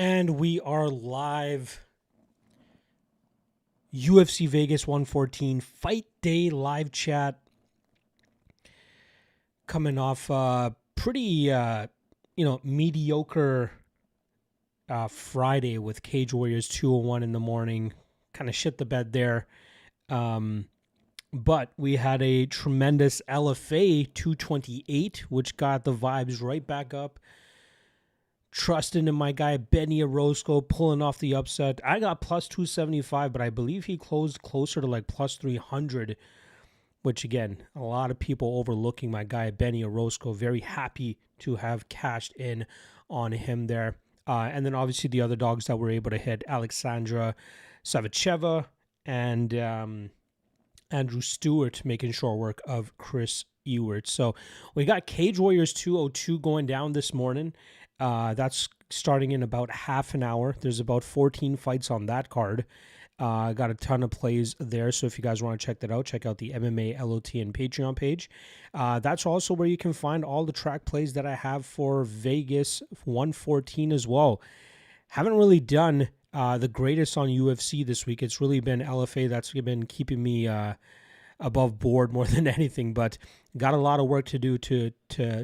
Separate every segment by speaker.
Speaker 1: And we are live. UFC Vegas 114 Fight Day live chat. Coming off pretty, mediocre Friday with Cage Warriors 201 in the morning. Kind of shit the bed there. But we had a tremendous LFA 228, which got the vibes right back up. Trusting in my guy Benny Orozco pulling off the upset. I got plus 275, but I believe he closed closer to like plus 300, which again, a lot of people overlooking my guy Benny Orozco. Very happy to have cashed in on him there. And then obviously the other dogs that were able to hit, Alexandra Savacheva and Andrew Stewart making short work of Chris Ewert. So we got Cage Warriors 202 going down this morning. That's starting in about half an hour. There's about 14 fights on that card. Got a ton of plays there. So if you guys want to check that out, check out the MMA LOT and Patreon page. That's also where you can find all the track plays that I have for Vegas 114 as well. Haven't really done the greatest on UFC this week. It's really been LFA that's been keeping me above board more than anything, but got a lot of work to do to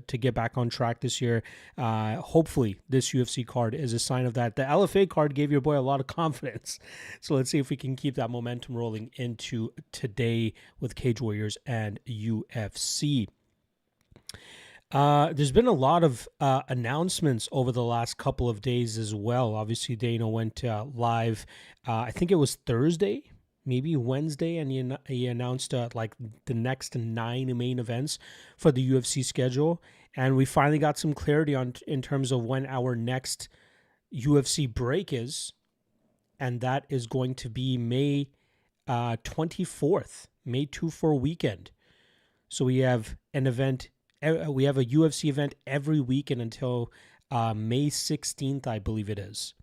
Speaker 1: get back on track this year. Hopefully this UFC card is a sign of that. The LFA card gave your boy a lot of confidence. So let's see if we can keep that momentum rolling into today with Cage Warriors and UFC. There's been a lot of announcements over the last couple of days as well. Obviously, Dana went live, I think it was Thursday, maybe Wednesday, and he announced like the next 9 main events for the UFC schedule. And we finally got some clarity in terms of when our next UFC break is. And that is going to be May 24th, May 24 weekend. So we have an event. We have a UFC event every weekend until May 16th, I believe it is.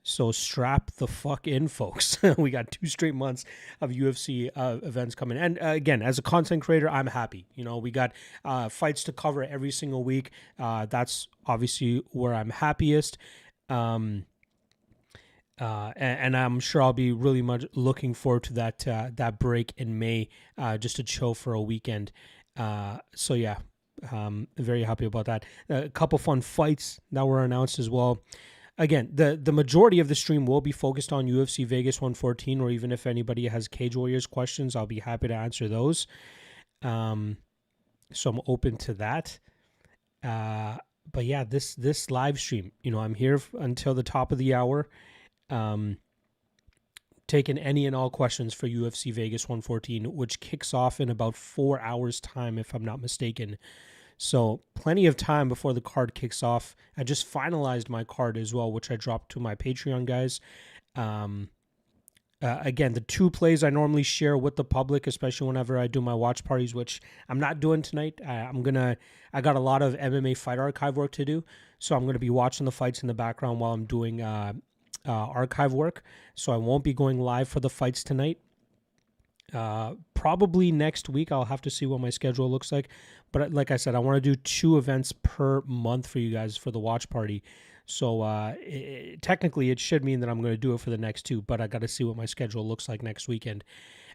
Speaker 1: So strap the fuck in, folks. We got 2 straight months of UFC events coming. And again, as a content creator, I'm happy. You know, we got fights to cover every single week. That's obviously where I'm happiest. And I'm sure I'll be really much looking forward to that break in May, just to chill for a weekend. So yeah, very happy about that. A couple fun fights that were announced as well. Again, the majority of the stream will be focused on UFC Vegas 114, or even if anybody has Cage Warriors questions, I'll be happy to answer those. So I'm open to that. But yeah, this live stream, you know, I'm here until the top of the hour, taking any and all questions for UFC Vegas 114, which kicks off in about 4 hours time, if I'm not mistaken. So plenty of time before the card kicks off. I just finalized my card as well, which I dropped to my Patreon guys. Again, the 2 plays I normally share with the public, especially whenever I do my watch parties, which I'm not doing tonight. I got a lot of MMA Fight Archive work to do, so I'm gonna be watching the fights in the background while I'm doing archive work. So I won't be going live for the fights tonight. Probably next week. I'll have to see what my schedule looks like. But like I said, I want to do 2 events per month for you guys for the watch party. So technically, it should mean that I'm going to do it for the next 2, but I got to see what my schedule looks like next weekend.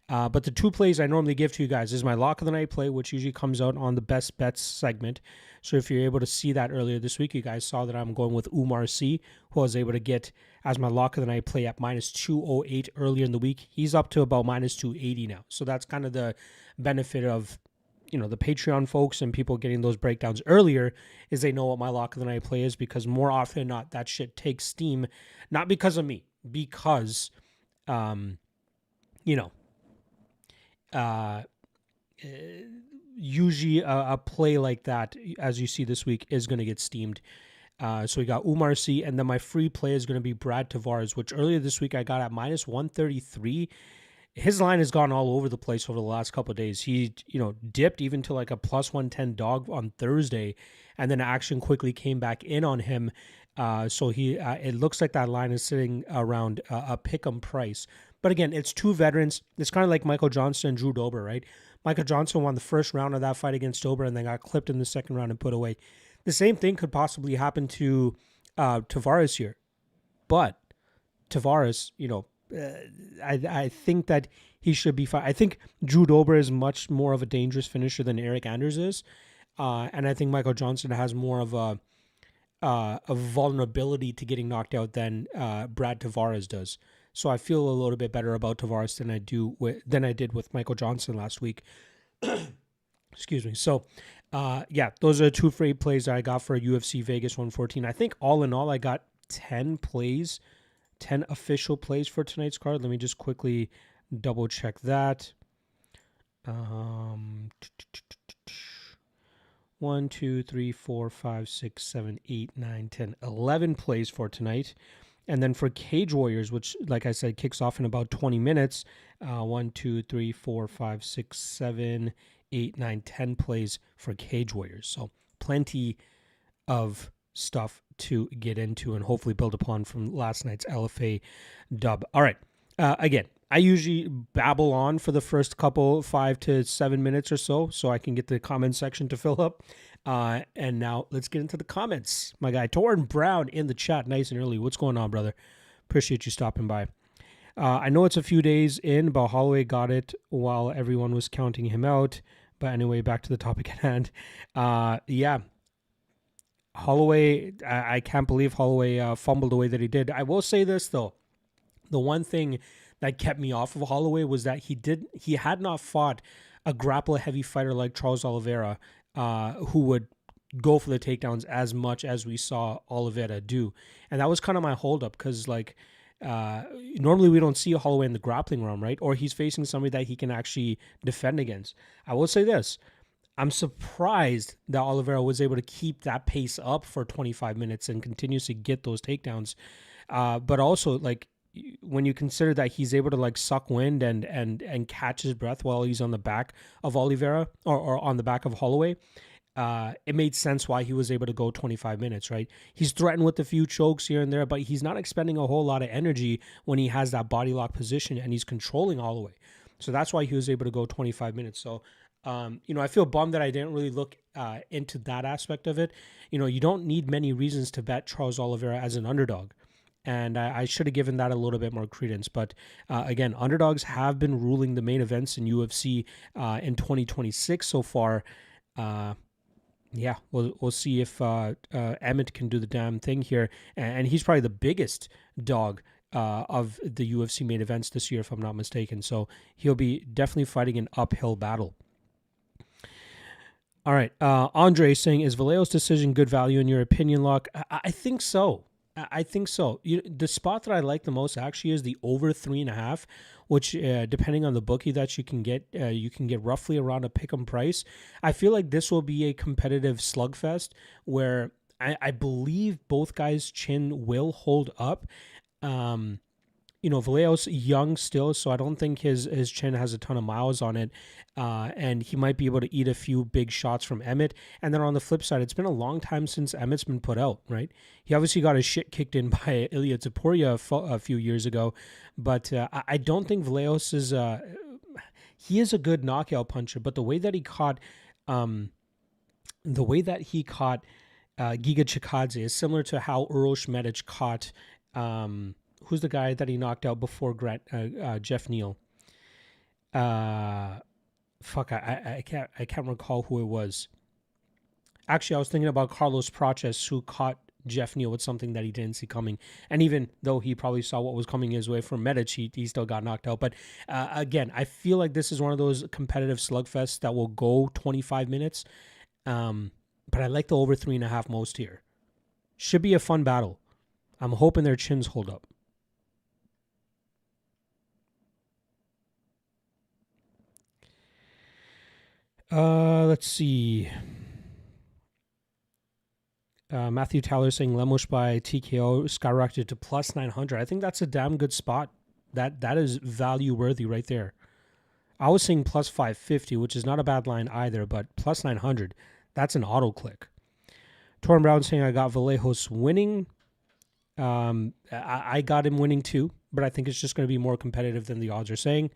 Speaker 1: But the 2 plays I normally give to you guys is my Lock of the Night play, which usually comes out on the Best Bets segment. So if you're able to see that earlier this week, you guys saw that I'm going with Umar C, who I was able to get as my Lock of the Night play at minus 208 earlier in the week. He's up to about minus 280 now. So that's kind of the benefit of, you know, the Patreon folks and people getting those breakdowns earlier, is they know what my Lock of the Night play is, because more often than not, that shit takes steam. Not because of me, because, usually a play like that, as you see this week, is going to get steamed. So we got Umar C, and then my free play is going to be Brad Tavares, which earlier this week I got at minus 133. His line has gone all over the place over the last couple of days. He, dipped even to like a plus 110 dog on Thursday, and then action quickly came back in on him. So it looks like that line is sitting around a pick'em price. But again, it's 2 veterans. It's kind of like Michael Johnson and Drew Dober, right? Michael Johnson won the first round of that fight against Dober and then got clipped in the second round and put away. The same thing could possibly happen to Tavares here. But Tavares, I think that he should be fine. I think Drew Dober is much more of a dangerous finisher than Eric Anders is. And I think Michael Johnson has more of a vulnerability to getting knocked out than Brad Tavares does. So I feel a little bit better about Tavares than I did with Michael Johnson last week. Excuse me. So, those are 2 for 8 plays that I got for UFC Vegas 114. I think all in all, I got 10 official plays for tonight's card. Let me just quickly double check that. 1, 2, 3, 4, 5, 6, 7, 8, 9, 10, 11 plays for tonight. And then for Cage Warriors, which, like I said, kicks off in about 20 minutes, 1, 2, 3, 4, 5, 6, 7, 8, 9, 10 plays for Cage Warriors. So plenty of stuff to get into and hopefully build upon from last night's LFA dub. All right. Again, I usually babble on for the first couple 5 to 7 minutes or so I can get the comment section to fill up. And now let's get into the comments. My guy Torrin Brown in the chat, nice and early. What's going on, brother? Appreciate you stopping by. I know it's a few days in, but Holloway got it while everyone was counting him out. But anyway, back to the topic at hand. Holloway, I can't believe Holloway fumbled the way that he did. I will say this, though. The one thing that kept me off of Holloway was that he had not fought a grapple-heavy fighter like Charles Oliveira, who would go for the takedowns as much as we saw Oliveira do. And that was kind of my holdup because, normally we don't see Holloway in the grappling realm, right? Or he's facing somebody that he can actually defend against. I will say this. I'm surprised that Oliveira was able to keep that pace up for 25 minutes and continues to get those takedowns. But also, when you consider that he's able to suck wind and catch his breath while he's on the back of Oliveira or on the back of Holloway, it made sense why he was able to go 25 minutes, right? He's threatened with a few chokes here and there, but he's not expending a whole lot of energy when he has that body lock position and he's controlling Holloway. So that's why he was able to go 25 minutes. So, I feel bummed that I didn't really look into that aspect of it. You don't need many reasons to bet Charles Oliveira as an underdog. And I should have given that a little bit more credence. But again, underdogs have been ruling the main events in UFC in 2026 so far. We'll see if Emmett can do the damn thing here. And he's probably the biggest dog of the UFC main events this year, if I'm not mistaken. So he'll be definitely fighting an uphill battle. All right. Andre saying, is Vallejo's decision good value in your opinion, Locke? I think so. I think so. The spot that I like the most actually is the over 3.5, which depending on the bookie that you can get roughly around a pick'em price. I feel like this will be a competitive slugfest where I believe both guys' chin will hold up. Vallejo's young still, so I don't think his chin has a ton of miles on it. And he might be able to eat a few big shots from Emmett. And then on the flip side, it's been a long time since Emmett's been put out, right? He obviously got his shit kicked in by Ilya Topuria a few years ago. But I don't think Vallejos is... he is a good knockout puncher, but the way that he caught... Giga Chikadze is similar to how Uros Medic caught... who's the guy that he knocked out before Jeff Neal? I can't recall who it was. Actually, I was thinking about Carlos Praches, who caught Jeff Neal with something that he didn't see coming. And even though he probably saw what was coming his way from Medic, he still got knocked out. But again, I feel like this is one of those competitive slugfests that will go 25 minutes. But I like the over 3.5 most here. Should be a fun battle. I'm hoping their chins hold up. Let's see. Matthew Tyler saying Lemos by TKO skyrocketed to plus 900. I think that's a damn good spot. That is value worthy right there. I was saying plus 550, which is not a bad line either, but plus 900, that's an auto click. Torrin Brown saying I got Vallejos winning. I got him winning too, but I think it's just going to be more competitive than the odds are saying.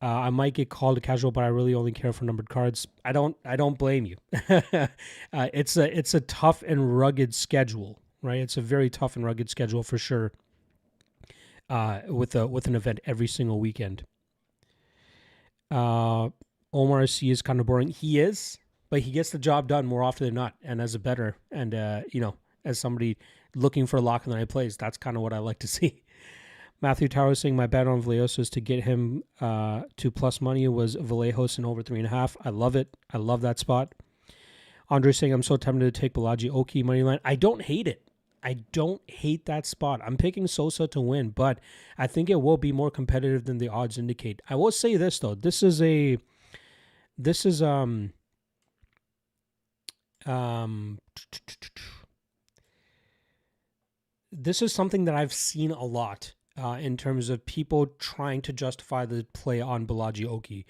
Speaker 1: I might get called a casual, but I really only care for numbered cards. I don't blame you. It's a tough and rugged schedule, right? It's a very tough and rugged schedule for sure. with an event every single weekend. Omar C is kind of boring. He is, but he gets the job done more often than not. And as a bettor, and as somebody looking for a lock in the right place, that's kind of what I like to see. Matthew Tower saying my bet on Vallejos to get him to plus money was Vallejos and over 3.5. I love it. I love that spot. Andre saying I'm so tempted to take Balaji Oki money line. I don't hate it. I don't hate that spot. I'm picking Sosa to win, but I think it will be more competitive than the odds indicate. I will say this though. This is something that I've seen a lot in terms of people trying to justify the play on Balaji Oki,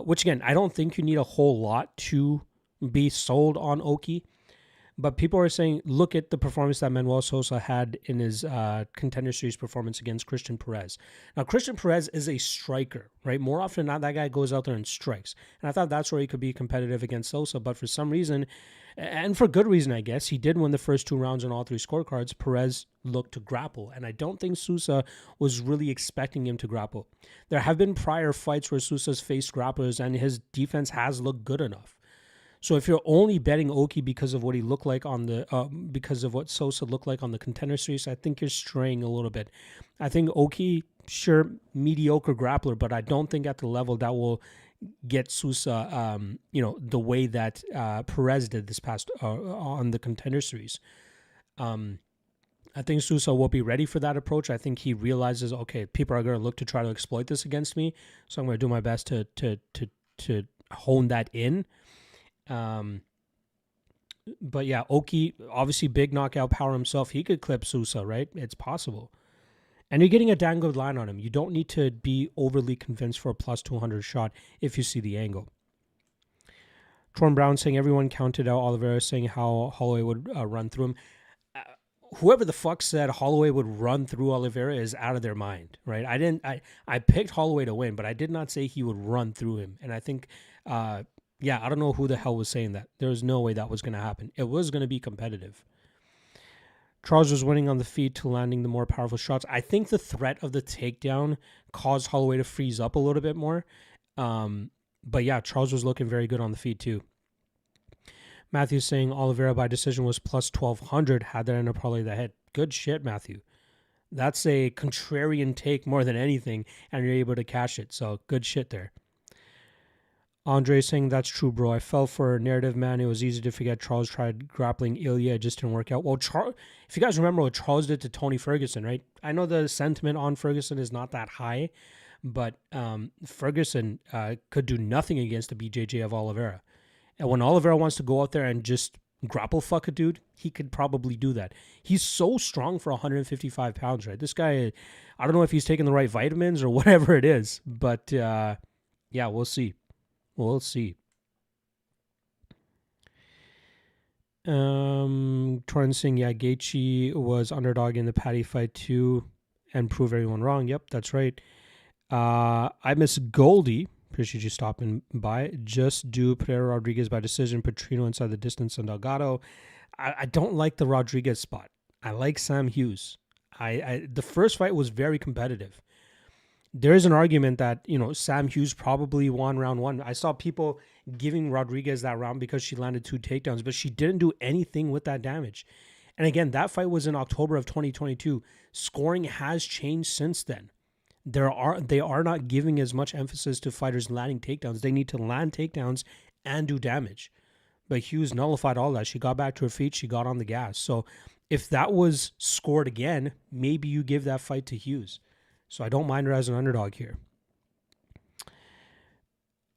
Speaker 1: which again, I don't think you need a whole lot to be sold on Oki. But people are saying, look at the performance that Manuel Sosa had in his Contender Series performance against Christian Perez. Now, Christian Perez is a striker, right? More often than not, that guy goes out there and strikes. And I thought that's where he could be competitive against Sosa. But for some reason, and for good reason, I guess, he did win the first 2 rounds on all 3 scorecards. Perez looked to grapple. And I don't think Sousa was really expecting him to grapple. There have been prior fights where Sousa's faced grapplers and his defense has looked good enough. So if you're only betting Oki because of what he looked like on the, because of what Sosa looked like on the Contender Series, I think you're straying a little bit. I think Oki, sure, mediocre grappler, but I don't think at the level that will get Sousa, the way that Perez did this past on the Contender Series. I think Sousa will be ready for that approach. I think he realizes, okay, people are going to look to try to exploit this against me, so I'm going to do my best to hone that in. But yeah, Oki, obviously big knockout power himself. He could clip Sousa, right? It's possible. And you're getting a dang good line on him. You don't need to be overly convinced for a plus 200 shot if you see the angle. Torn Brown saying everyone counted out Oliveira, saying how Holloway would run through him. Whoever the fuck said Holloway would run through Oliveira is out of their mind, right? I picked Holloway to win, but I did not say he would run through him. And I think, I don't know who the hell was saying that. There was no way that was going to happen. It was going to be competitive. Charles was winning on the feet to landing the more powerful shots. I think the threat of the takedown caused Holloway to freeze up a little bit more. But yeah, Charles was looking very good on the feet too. Matthew saying Oliveira by decision was plus 1,200. Had that in a parlay that hit. Good shit, Matthew. That's a contrarian take more than anything, and you're able to cash it. So good shit there. Andre saying that's true, bro. I fell for a narrative, man. It was easy to forget. Charles tried grappling Ilya. It just didn't work out. Well, if you guys remember what Charles did to Tony Ferguson, right? I know the sentiment on Ferguson is not that high, but Ferguson could do nothing against the BJJ of Oliveira. And when Oliveira wants to go out there and just grapple fuck a dude, he could probably do that. He's so strong for 155 pounds, right? This guy, I don't know if he's taking the right vitamins or whatever it is, but yeah, we'll see. We'll see. Torrent saying, yeah, Gaethje was underdog in the Patty fight too and prove everyone wrong. Yep, that's right. I miss Goldie. Appreciate you stopping by. Just do Pereira Rodriguez by decision. Petrino inside the distance and Delgado. I don't like the Rodriguez spot. I like Sam Hughes. The first fight was very competitive. There is an argument that, Sam Hughes probably won round 1. I saw people giving Rodriguez that round because she landed 2 takedowns, but she didn't do anything with that damage. And again, that fight was in October of 2022. Scoring has changed since then. They are not giving as much emphasis to fighters landing takedowns. They need to land takedowns and do damage. But Hughes nullified all that. She got back to her feet. She got on the gas. So if that was scored again, maybe you give that fight to Hughes. So I don't mind her as an underdog here.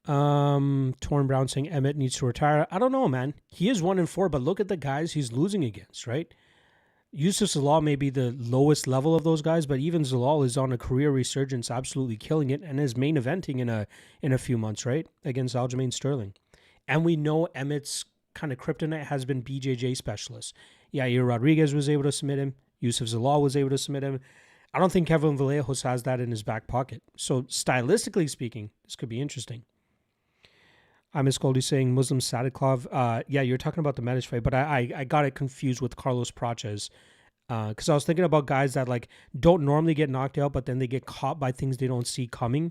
Speaker 1: Torn Brown saying Emmett needs to retire. I don't know, man. He is 1-4, but look at the guys he's losing against, right? Yusuf Zalal may be the lowest level of those guys, but even Zalal is on a career resurgence, absolutely killing it, and is main eventing in a few months, right? Against Aljamain Sterling. And we know Emmett's kind of kryptonite has been BJJ specialist. Yair Rodriguez was able to submit him. Yusuf Zalal was able to submit him. I don't think Kevin Vallejos has that in his back pocket. So stylistically speaking, this could be interesting. I miss Goldie saying Muslim Sadiklov. Yeah, you're talking about the Medic fight, but I got it confused with Carlos Praches. Because I was thinking about guys that like don't normally get knocked out, but then they get caught by things they don't see coming.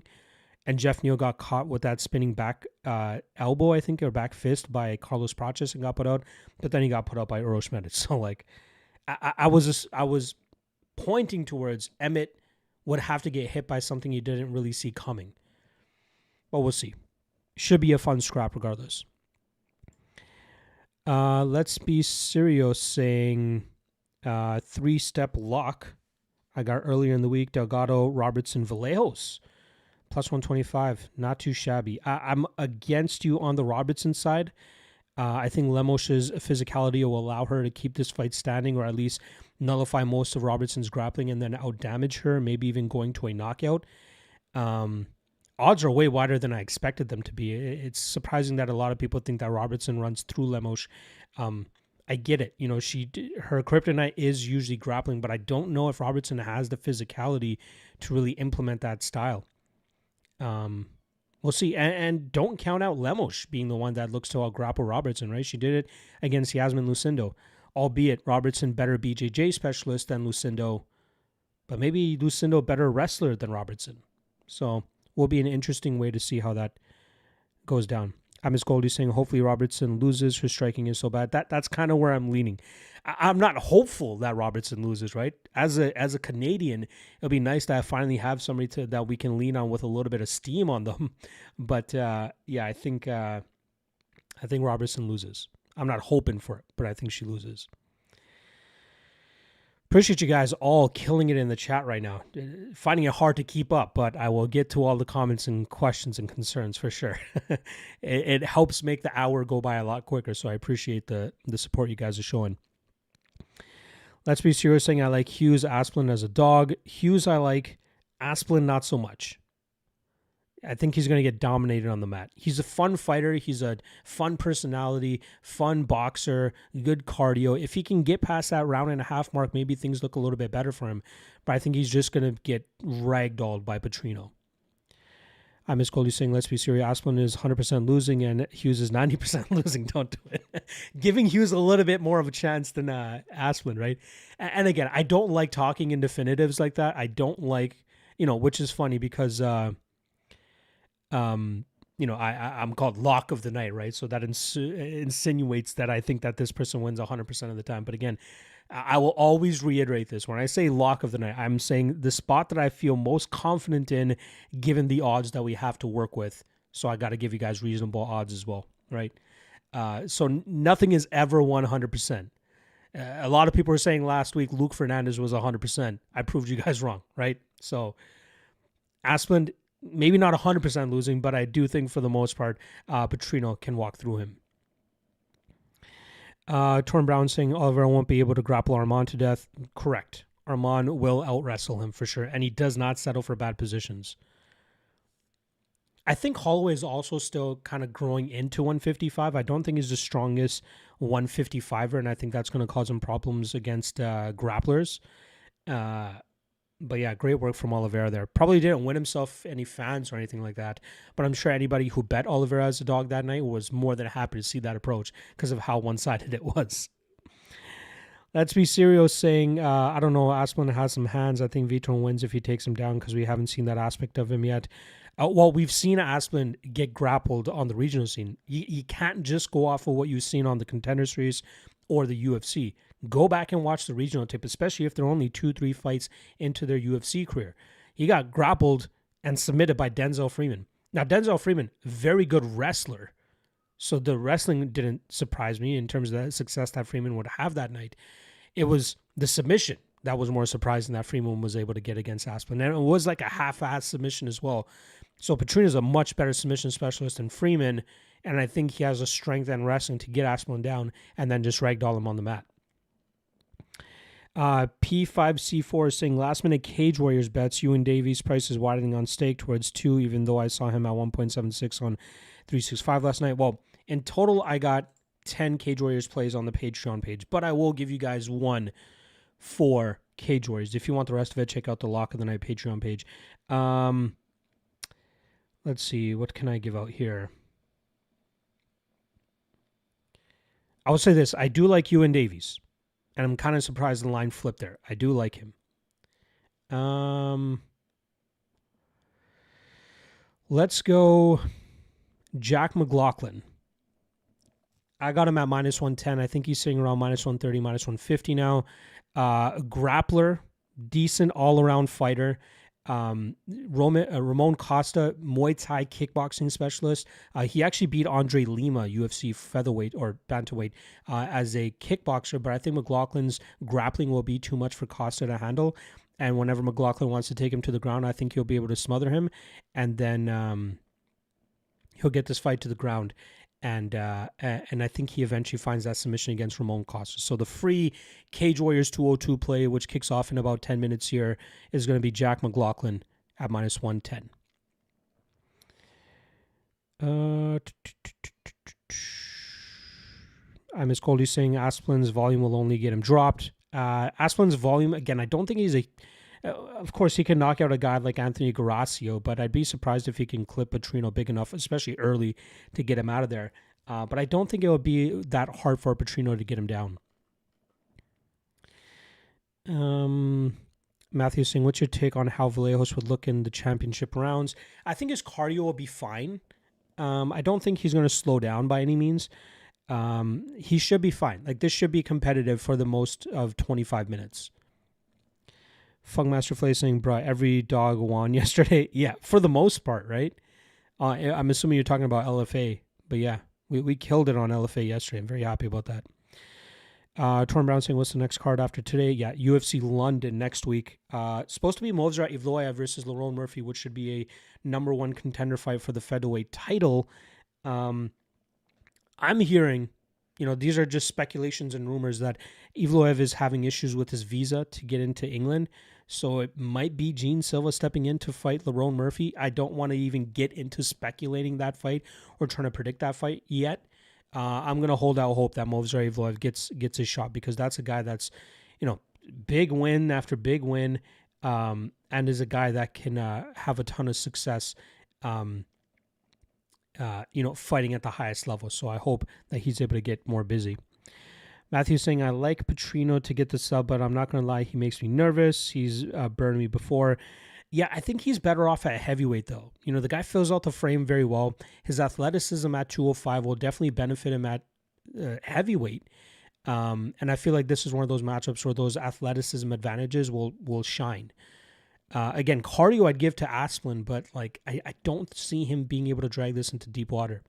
Speaker 1: And Jeff Neal got caught with that spinning back elbow, I think, or back fist by Carlos Prates and got put out. But then he got put out by Uros Medic. So like, I was pointing towards Emmett would have to get hit by something he didn't really see coming. But we'll see. Should be a fun scrap regardless. Let's be serious saying 3-step lock. I got earlier in the week Delgado, Robertson, Vallejos. Plus 125. Not too shabby. I'm against you on the Robertson side. I think Lemos's physicality will allow her to keep this fight standing or at least nullify most of Robertson's grappling and then outdamage her, maybe even going to a knockout. Odds are way wider than I expected them to be. It's surprising that a lot of people think that Robertson runs through Lemos. I get it. You know, her kryptonite is usually grappling, but I don't know if Robertson has the physicality to really implement that style. We'll see. And don't count out Lemos being the one that looks to out-grapple Robertson, right? She did it against Yasmin Lucindo, albeit Robertson better BJJ specialist than Lucindo, but maybe Lucindo better wrestler than Robertson. So will be an interesting way to see how that goes down. I'm Miss Goldie saying hopefully Robertson loses. Her striking is so bad. That's kind of where I'm leaning. I'm not hopeful that Robertson loses, right? As a Canadian, it'll be nice to finally have somebody that we can lean on with a little bit of steam on them. But yeah, I think Robertson loses. I'm not hoping for it, but I think she loses. Appreciate you guys all killing it in the chat right now. Finding it hard to keep up, but I will get to all the comments and questions and concerns for sure. It helps make the hour go by a lot quicker, so I appreciate the support you guys are showing. Let's be serious saying I like Hughes Asplin as a dog. Hughes I like, Asplin not so much. I think he's going to get dominated on the mat. He's a fun fighter. He's a fun personality, fun boxer, good cardio. If he can get past that round and a half mark, maybe things look a little bit better for him. But I think he's just going to get ragdolled by Petrino. I Miss Goldie saying, let's be serious. Asplin is 100% losing and Hughes is 90% losing. Don't do it. Giving Hughes a little bit more of a chance than Asplin, right? And again, I don't like talking in definitives like that. I don't like, which is funny because... I'm called lock of the night, right? So that insinuates that I think that this person wins 100% of the time. But again, I will always reiterate this. When I say lock of the night, I'm saying the spot that I feel most confident in given the odds that we have to work with. So I got to give you guys reasonable odds as well, right? So nothing is ever 100%. A lot of people were saying last week Luke Fernandez was 100%. I proved you guys wrong, right? So Asplin... maybe not 100% losing, but I do think for the most part, Petrino can walk through him. Torn Brown saying Oliveira won't be able to grapple Armand to death. Correct. Armand will out-wrestle him for sure, and he does not settle for bad positions. I think Holloway is also still kind of growing into 155. I don't think he's the strongest 155er, and I think that's going to cause him problems against grapplers. But yeah, great work from Oliveira there. Probably didn't win himself any fans or anything like that. But I'm sure anybody who bet Oliveira as a dog that night was more than happy to see that approach because of how one-sided it was. Let's be serious saying, I don't know, Asplin has some hands. I think Vitor wins if he takes him down because we haven't seen that aspect of him yet. Well, we've seen Asplin get grappled on the regional scene. You can't just go off of what you've seen on the Contender Series or the UFC. Go back and watch the regional tape, especially if they're only 2-3 fights into their UFC career. He got grappled and submitted by Denzel Freeman. Now, Denzel Freeman, very good wrestler. So the wrestling didn't surprise me in terms of the success that Freeman would have that night. It was the submission that was more surprising that Freeman was able to get against Asplin. And it was like a half-ass submission as well. So Petrino's a much better submission specialist than Freeman. And I think he has the strength and wrestling to get Asplin down and then just ragdoll him on the mat. P5C4 is saying last minute Cage Warriors bets. Ewan Davies price is widening on stake towards 2, even though I saw him at 1.76 on 365 last night. Well, in total, I got 10 Cage Warriors plays on the Patreon page, but I will give you guys one for Cage Warriors. If you want the rest of it, check out the Lock of the Night Patreon page. Let's see, what can I give out here? I will say this, I do like Ewan Davies. And I'm kind of surprised the line flipped there. I do like him. Let's go Jack McLaughlin. I got him at minus 110. I think he's sitting around minus 130, minus 150 now. Grappler, decent all-around fighter. Ramon Costa, Muay Thai kickboxing specialist. He actually beat Andre Lima, UFC featherweight or bantamweight, as a kickboxer, but I think McLaughlin's grappling will be too much for Costa to handle. And whenever McLaughlin wants to take him to the ground, I think he'll be able to smother him, and then he'll get this fight to the ground. And I think he eventually finds that submission against Ramon Costa. So the free Cage Warriors 202 play, which kicks off in about 10 minutes here, is going to be Jack McLaughlin at minus 110. I miss Goldie saying Asplin's volume will only get him dropped. Asplin's volume, again, I don't think he's a... of course, he can knock out a guy like Anthony Garasio, but I'd be surprised if he can clip Petrino big enough, especially early, to get him out of there. But I don't think it would be that hard for Petrino to get him down. Matthew saying, what's your take on how Vallejos would look in the championship rounds? I think his cardio will be fine. I don't think he's going to slow down by any means. He should be fine. Like, this should be competitive for the most of 25 minutes. Funkmaster Flay saying, bro, every dog won yesterday. Yeah, for the most part, right? I'm assuming you're talking about LFA. But yeah, we killed it on LFA yesterday. I'm very happy about that. Torn Brown saying, what's the next card after today? Yeah, UFC London next week. Supposed to be Movsar Evloev versus Lerone Murphy, which should be a number one contender fight for the featherweight title. I'm hearing, these are just speculations and rumors that Evloev is having issues with his visa to get into England. So it might be Gene Silva stepping in to fight Lerone Murphy. I don't want to even get into speculating that fight or trying to predict that fight yet. I'm going to hold out hope that Movsar Evloev gets his shot, because that's a guy that's, big win after big win, and is a guy that can have a ton of success, fighting at the highest level. So I hope that he's able to get more busy. Matthew saying, I like Petrino to get the sub, but I'm not going to lie, he makes me nervous. He's burned me before. Yeah, I think he's better off at heavyweight, though. The guy fills out the frame very well. His athleticism at 205 will definitely benefit him at heavyweight. And I feel like this is one of those matchups where those athleticism advantages will shine. Again, cardio I'd give to Asplin, but I don't see him being able to drag this into deep water.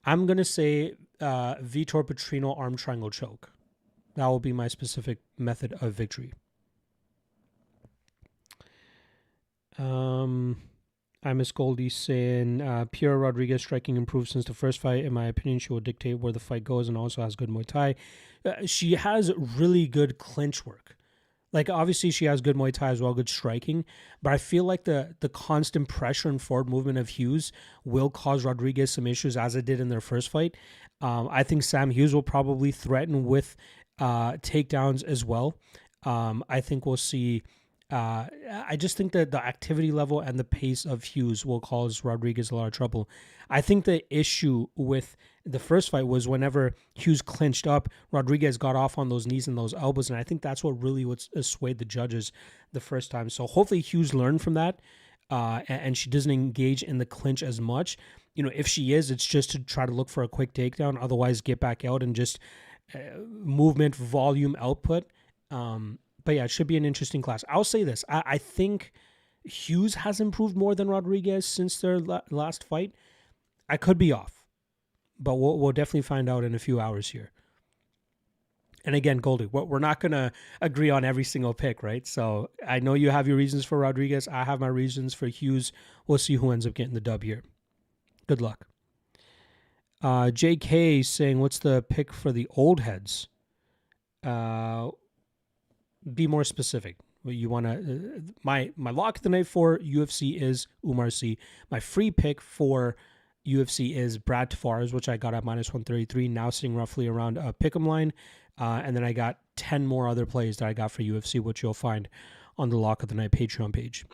Speaker 1: I'm going to say Vitor Petrino arm triangle choke. That will be my specific method of victory. I miss Goldie saying, Piera Rodriguez striking improved since the first fight. In my opinion, she will dictate where the fight goes and also has good Muay Thai. She has really good clinch work. Obviously, she has good Muay Thai as well, good striking. But I feel like the constant pressure and forward movement of Hughes will cause Rodriguez some issues, as it did in their first fight. I think Sam Hughes will probably threaten with takedowns as well. I think we'll see... I just think that the activity level and the pace of Hughes will cause Rodriguez a lot of trouble. I think the issue with the first fight was whenever Hughes clinched up, Rodriguez got off on those knees and those elbows, and I think that's what really swayed the judges the first time. So hopefully Hughes learned from that, and she doesn't engage in the clinch as much. If she is, it's just to try to look for a quick takedown. Otherwise, get back out and just movement, volume, output. But yeah, it should be an interesting class. I'll say this. I think Hughes has improved more than Rodriguez since their last fight. I could be off, but we'll definitely find out in a few hours here. And again, Goldie, we're not going to agree on every single pick, right? So I know you have your reasons for Rodriguez. I have my reasons for Hughes. We'll see who ends up getting the dub here. Good luck. JK saying, what's the pick for the old heads? Be more specific. You want to my lock of the night for UFC is Umar C. My free pick for UFC is Brad Tavares, which I got at minus 133, now sitting roughly around a pick'em line. And then I got 10 more other plays that I got for UFC, which you'll find on the lock of the night Patreon page.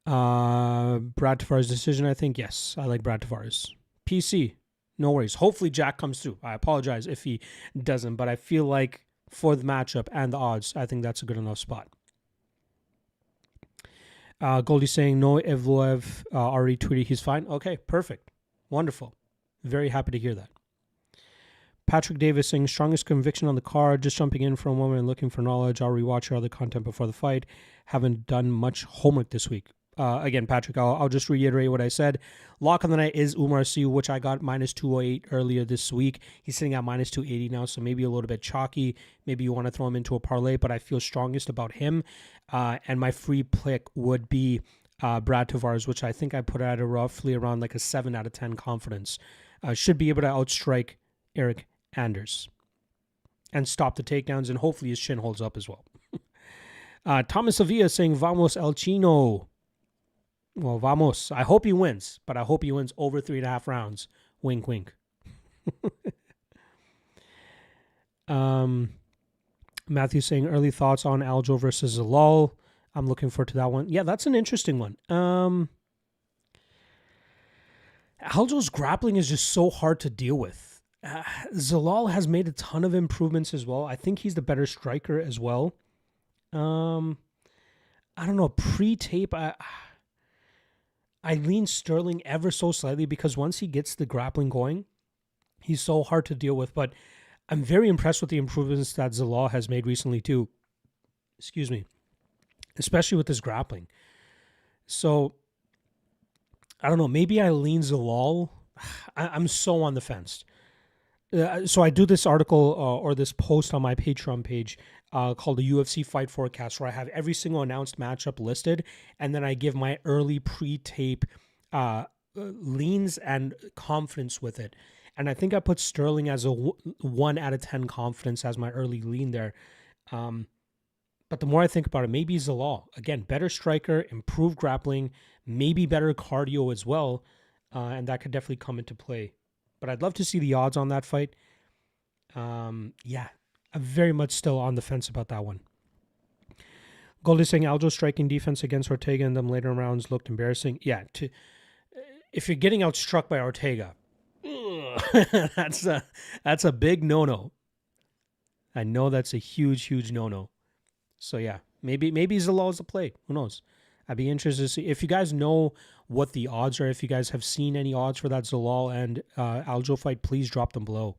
Speaker 1: Brad Tavares decision, I think. Yes, I like Brad Tavares. PC, No worries. Hopefully Jack comes through. I apologize if he doesn't, but I feel like for the matchup and the odds, I think that's a good enough spot. Goldie saying, no, Evloev already tweeted he's fine. Okay, perfect. Wonderful. Very happy to hear that. Patrick Davis saying, strongest conviction on the card, just jumping in for a moment and looking for knowledge. I'll rewatch your other content before the fight. Haven't done much homework this week. Again, Patrick, I'll just reiterate what I said. Lock on the night is Umar Siu, which I got minus 208 earlier this week. He's sitting at minus 280 now, so maybe a little bit chalky. Maybe you want to throw him into a parlay, but I feel strongest about him. And my free pick would be Brad Tavares, which I think I put at a roughly around like a 7 out of 10 confidence. Should be able to outstrike Eric Anders and stop the takedowns, and hopefully his chin holds up as well. Thomas Sevilla saying, Vamos El Chino. Well, vamos. I hope he wins, but I hope he wins over 3.5 rounds. Wink, wink. Matthew saying, early thoughts on Aljo versus Zalal. I'm looking forward to that one. Yeah, that's an interesting one. Aljo's grappling is just so hard to deal with. Zalal has made a ton of improvements as well. I think he's the better striker as well. I don't know. Pre-tape, I lean Sterling ever so slightly because once he gets the grappling going, he's so hard to deal with. But I'm very impressed with the improvements that Zalal has made recently too. Excuse me. Especially with his grappling. So, I don't know. Maybe I lean Zalal. I'm so on the fence. So I do this article or this post on my Patreon page called the UFC Fight Forecast, where I have every single announced matchup listed, and then I give my early pre-tape leans and confidence with it. And I think I put Sterling as a 1 out of 10 confidence as my early lean there. But the more I think about it, maybe Zalal. Again, better striker, improved grappling, maybe better cardio as well, and that could definitely come into play. But I'd love to see the odds on that fight. Yeah, I'm very much still on the fence about that one. Goldie saying Aljo's striking defense against Ortega in them later rounds looked embarrassing. Yeah, if you're getting outstruck by Ortega, that's a big no-no. I know that's a huge no-no. So yeah, maybe Zalal is a play. Who knows? I'd be interested to see if you guys know what the odds are. If you guys have seen any odds for that Zalal and Aljo fight, please drop them below.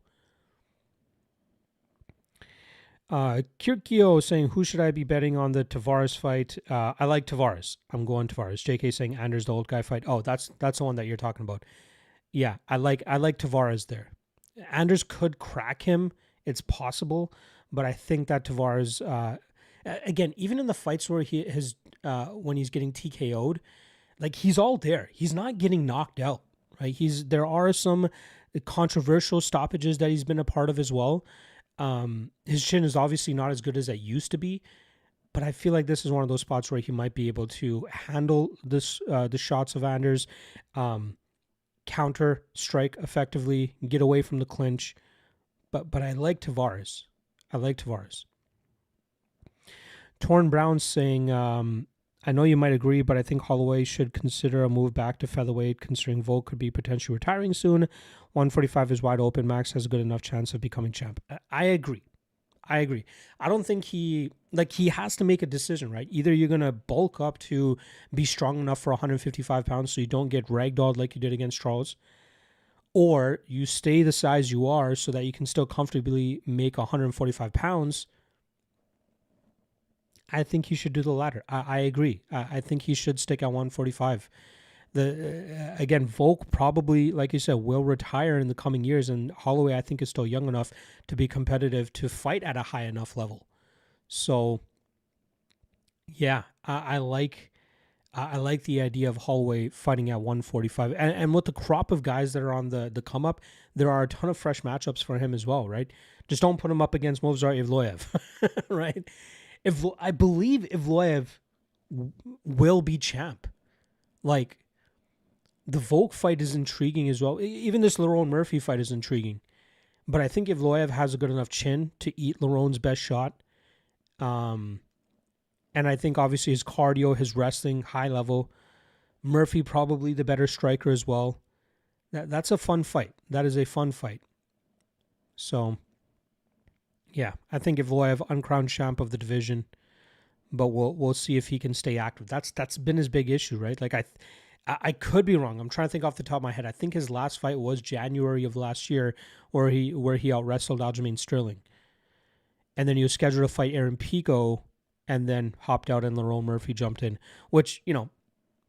Speaker 1: Kirkio saying, who should I be betting on the Tavares fight? I like Tavares. I'm going Tavares. JK saying Anders the old guy fight. Oh, that's the one that you're talking about. Yeah, I like Tavares there. Anders could crack him. It's possible, but I think that Tavares, again, even in the fights where he has when he's getting TKO'd, like he's all there. He's not getting knocked out, right? There are some controversial stoppages that he's been a part of as well. His chin is obviously not as good as it used to be, but I feel like this is one of those spots where he might be able to handle the shots of Anders, counter strike effectively, get away from the clinch. But I like Tavares. Torn Brown saying, I know you might agree, but I think Holloway should consider a move back to featherweight, considering Volk could be potentially retiring soon. 145 is wide open. Max has a good enough chance of becoming champ. I agree. I don't think he has to make a decision, right? Either you're going to bulk up to be strong enough for 155 pounds so you don't get ragdolled like you did against Charles, or you stay the size you are so that you can still comfortably make 145 pounds. I think he should do the latter. I agree. I think he should stick at 145. Again, Volk probably, like you said, will retire in the coming years, and Holloway, I think, is still young enough to be competitive to fight at a high enough level. So, yeah, I like the idea of Holloway fighting at 145, and with the crop of guys that are on the come up, there are a ton of fresh matchups for him as well, right? Just don't put him up against Movsar Evloev, right? I believe Evloev will be champ. Like, the Volk fight is intriguing as well. Even this Lerone Murphy fight is intriguing. But I think Evloev has a good enough chin to eat Lerone's best shot. And I think, obviously, his cardio, his wrestling, high level. Murphy probably the better striker as well. That's a fun fight. That is a fun fight. So, yeah, I think Evloev, uncrowned champ of the division, but we'll see if he can stay active. That's been his big issue, right? Like I could be wrong. I'm trying to think off the top of my head. I think his last fight was January of last year, where he out wrestled Aljamain Sterling, and then he was scheduled to fight Aaron Pico, and then hopped out and Lerone Murphy jumped in. Which,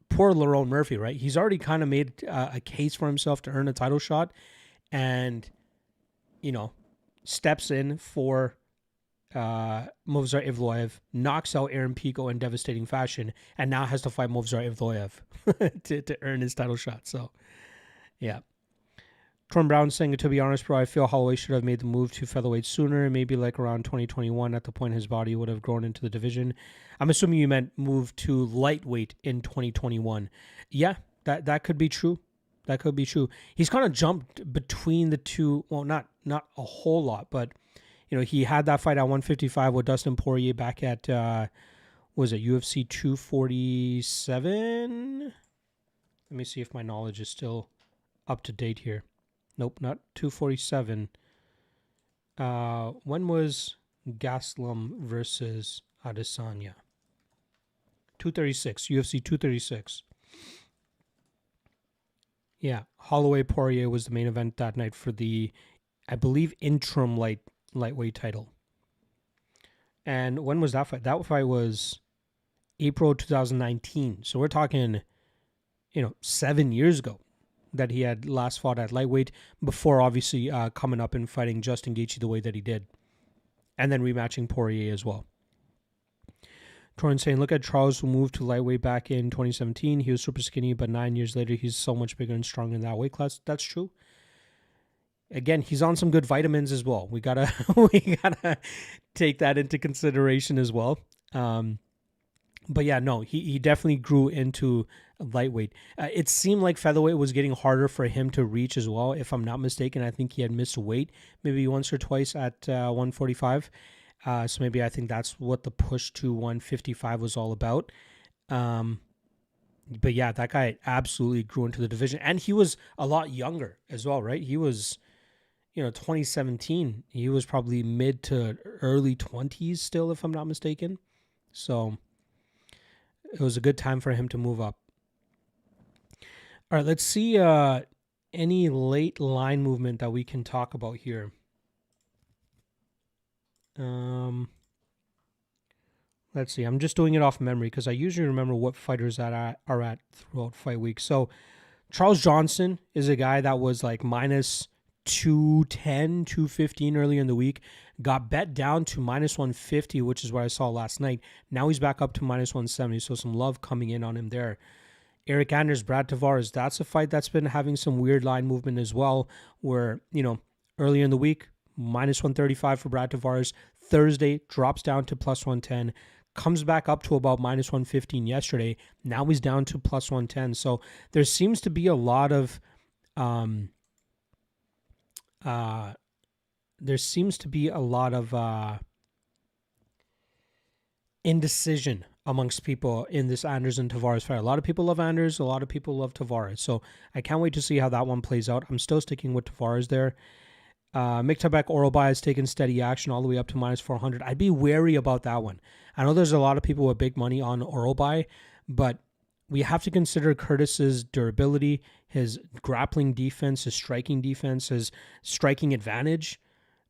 Speaker 1: poor Lerone Murphy, right? He's already kind of made a case for himself to earn a title shot, and steps in for Movsar Evloev, knocks out Aaron Pico in devastating fashion, and now has to fight Movsar Evloev to earn his title shot. So, yeah. Tron Brown saying, to be honest, bro, I feel Holloway should have made the move to featherweight sooner, maybe like around 2021 at the point his body would have grown into the division. I'm assuming you meant move to lightweight in 2021. Yeah, that could be true. That could be true. He's kind of jumped between the two. Well, not a whole lot, but he had that fight at 155 with Dustin Poirier back at was it UFC 247? Let me see if my knowledge is still up to date here. Nope, not 247. When was Gastelum versus Adesanya? 236, UFC 236. Yeah, Holloway Poirier was the main event that night for the, I believe, interim lightweight title. And when was that fight? That fight was April 2019. So we're talking, 7 years ago that he had last fought at lightweight, before obviously coming up and fighting Justin Gaethje the way that he did, and then rematching Poirier as well. Torrin saying, look at Charles, who moved to lightweight back in 2017. He was super skinny, but 9 years later, he's so much bigger and stronger in that weight class. That's true. Again, he's on some good vitamins as well. We gotta take that into consideration as well. But yeah, no, he definitely grew into lightweight. It seemed like featherweight was getting harder for him to reach as well. If I'm not mistaken, I think he had missed weight maybe once or twice at 145. So maybe I think that's what the push to 155 was all about. But yeah, that guy absolutely grew into the division. And he was a lot younger as well, right? He was, 2017. He was probably mid to early 20s still, if I'm not mistaken. So it was a good time for him to move up. All right, let's see any late line movement that we can talk about here. Let's see. I'm just doing it off memory because I usually remember what fighters that are at throughout fight week. So Charles Johnson is a guy that was like minus 210, 215 earlier in the week. Got bet down to minus 150, which is what I saw last night. Now he's back up to minus 170, so some love coming in on him there. Eric Anders, Brad Tavares, that's a fight that's been having some weird line movement as well, where, earlier in the week, minus 135 for Brad Tavares. Thursday, drops down to plus 110, comes back up to about minus 115 yesterday. Now he's down to plus 110. So there seems to be a lot of indecision amongst people in this Anders and Tavares fight. A lot of people love Anders, a lot of people love Tavares. So I can't wait to see how that one plays out. I'm still sticking with Tavares there. Miktabek Orolbai has taken steady action all the way up to minus 400. I'd be wary about that one. I know there's a lot of people with big money on Orolbai, but we have to consider Curtis's durability, his grappling defense, his striking advantage.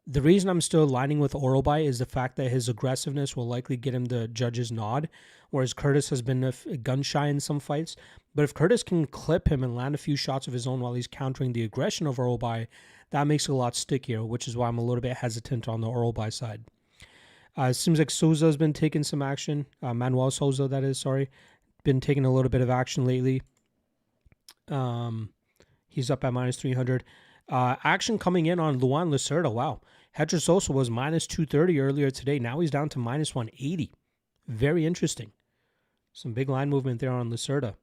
Speaker 1: The reason I'm still aligning with Orolbai is the fact that his aggressiveness will likely get him the judge's nod, whereas Curtis has been gun shy in some fights. But if Curtis can clip him and land a few shots of his own while he's countering the aggression of Orolbai, that makes it a lot stickier, which is why I'm a little bit hesitant on the Orolbai side. It seems like Souza has been taking some action. Manuel Souza, that is, sorry. Been taking a little bit of action lately. He's up at minus 300. Action coming in on Luan Lacerda. Wow. Hedger Sosa was minus 230 earlier today. Now he's down to minus 180. Very interesting. Some big line movement there on Lacerda.